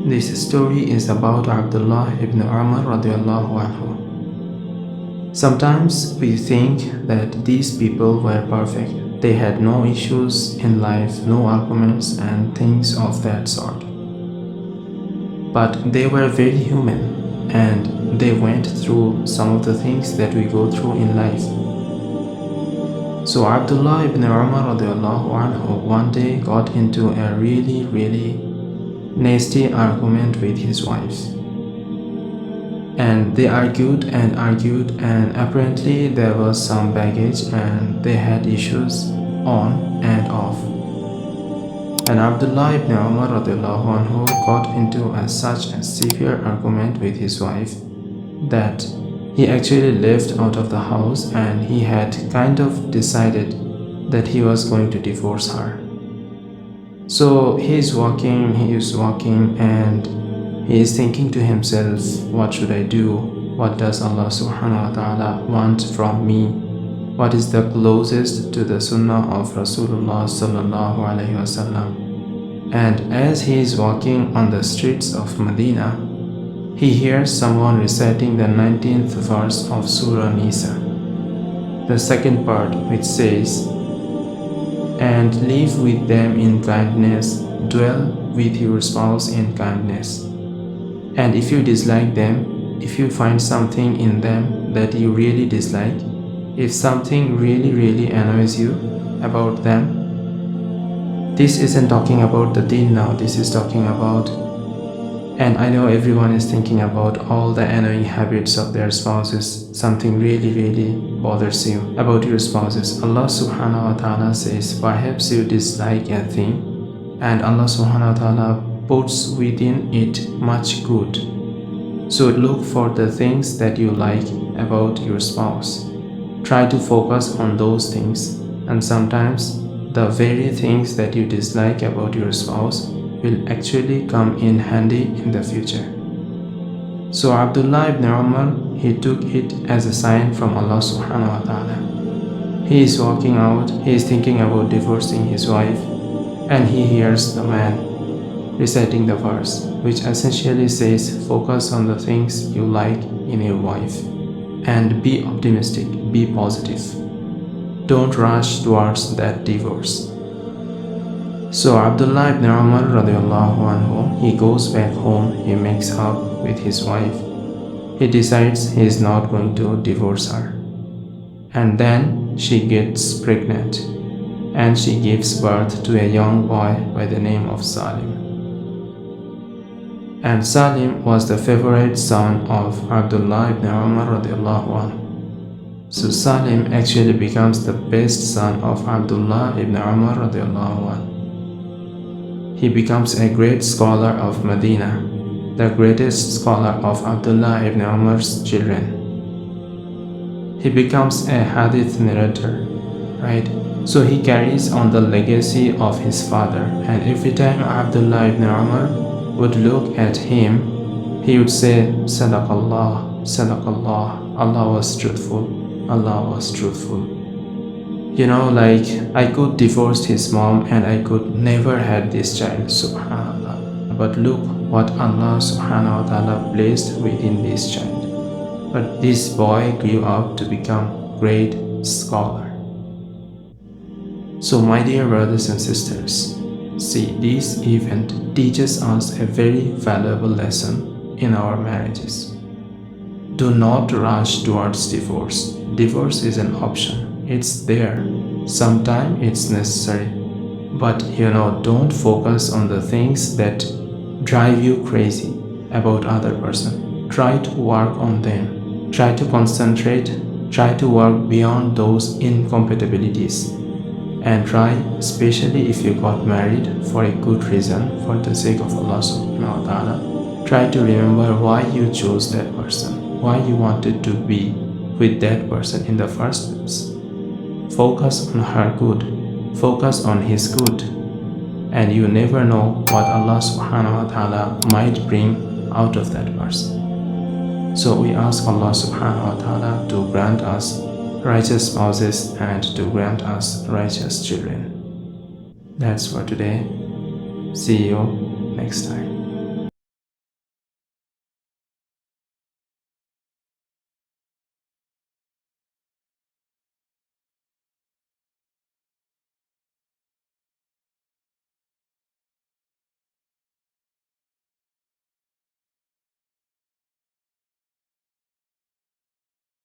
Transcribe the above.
This story is about Abdullah ibn Umar radiallahu anhu. Sometimes we think that these people were perfect. They had no issues in life, no arguments and things of that sort. But they were very human and they went through some of the things that we go through in life. So Abdullah ibn Umar radiallahu anhu one day got into a really nasty argument with his wife. And they argued and apparently there was some baggage and they had issues on and off. And Abdullah ibn Umar radiallahu anhu got into such a severe argument with his wife that he actually left out of the house and he had kind of decided that he was going to divorce her. So he is walking and he is thinking to himself, what should I do? What does Allah subhanahu wa ta'ala want from me? What is the closest to the sunnah of Rasulullah sallallahu alayhi wasallam? And as he is walking on the streets of Medina, he hears someone reciting the 19th verse of Surah Nisa, the second part, which says, "And live with them in kindness, dwell with your spouse in kindness. And if you dislike them, if you find something in them that you really dislike, if something really annoys you about them," this isn't talking about the deen now, this is talking about, and I know everyone is thinking about all the annoying habits of their spouses, something really bothers you about your spouses. Allah subhanahu wa ta'ala says, perhaps you dislike a thing and Allah subhanahu wa ta'ala puts within it much good. So look for the things that you like about your spouse. Try to focus on those things, and sometimes the very things that you dislike about your spouse will actually come in handy in the future. So Abdullah ibn Umar, he took it as a sign from Allah subhanahu wa ta'ala. He is walking out, he is thinking about divorcing his wife, and he hears the man reciting the verse, which essentially says, focus on the things you like in your wife and be optimistic, be positive. Don't rush towards that divorce. So Abdullah ibn Umar radiallahu anhu, he goes back home, he makes up with his wife. He decides he is not going to divorce her. And then she gets pregnant and she gives birth to a young boy by the name of Salim. And Salim was the favorite son of Abdullah ibn Umar radiallahu anhu. So Salim actually becomes the best son of Abdullah ibn Umar radiallahu anhu. He becomes a great scholar of Medina, the greatest scholar of Abdullah ibn Umar's children. He becomes a hadith narrator, right? So he carries on the legacy of his father, and every time Abdullah ibn Umar would look at him, he would say, Sadaqallah, Sadaqallah, Allah was truthful, Allah was truthful. You know, like, I could divorce his mom and I could never had this child, subhanallah. But look what Allah subhanahu wa ta'ala placed within this child. But this boy grew up to become great scholar. So my dear brothers and sisters, see, this event teaches us a very valuable lesson in our marriages. Do not rush towards divorce. Divorce is an option. It's there. Sometimes it's necessary. But don't focus on the things that drive you crazy about other person. Try to work on them. Try to concentrate. Try to work beyond those incompatibilities. And try, especially if you got married for a good reason, for the sake of Allah subhanahu wa ta'ala, try to remember why you chose that person, why you wanted to be with that person in the first place. Focus on her good, focus on his good, and you never know what Allah subhanahu wa ta'ala might bring out of that person. So we ask Allah subhanahu wa ta'ala to grant us righteous spouses and to grant us righteous children. That's for today. See you next time.